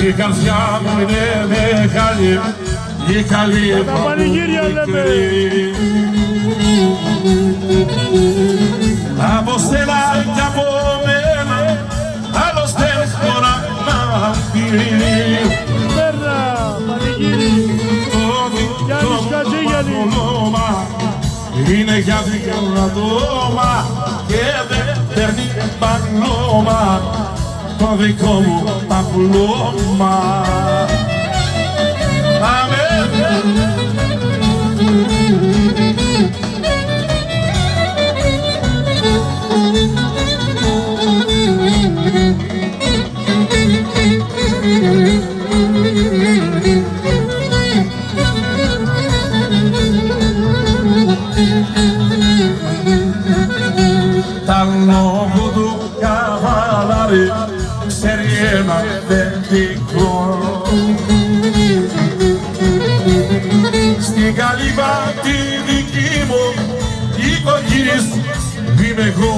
Η καρδιά μου είναι μεγάλη, η καλή μου μικρή. Από στέλα κι από μένα, άλλος δεν χωρά να πει. Πέρα, πανηγύρι, Γιάννης Κατζήγιαννης. Είναι για δυο ατόμα και δεν παίρνει παγλώμα το δικό μου παπλώμα. Τα λόγου του καβαλάρι ξέρει ένα αφεντικό. Στην καλύβα τη δική μου οικογένειας είμαι εγώ.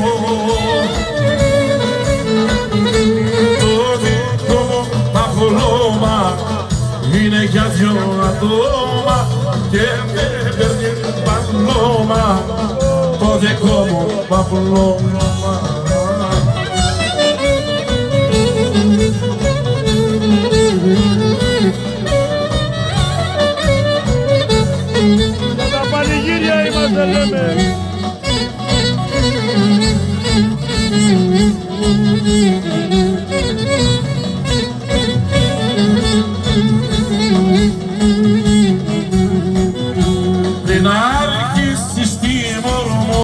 Το δικό μου παπλώμα είναι για δυο ατόμα και δεν παίρνει παγλώμα το δικό μου παπλώμα.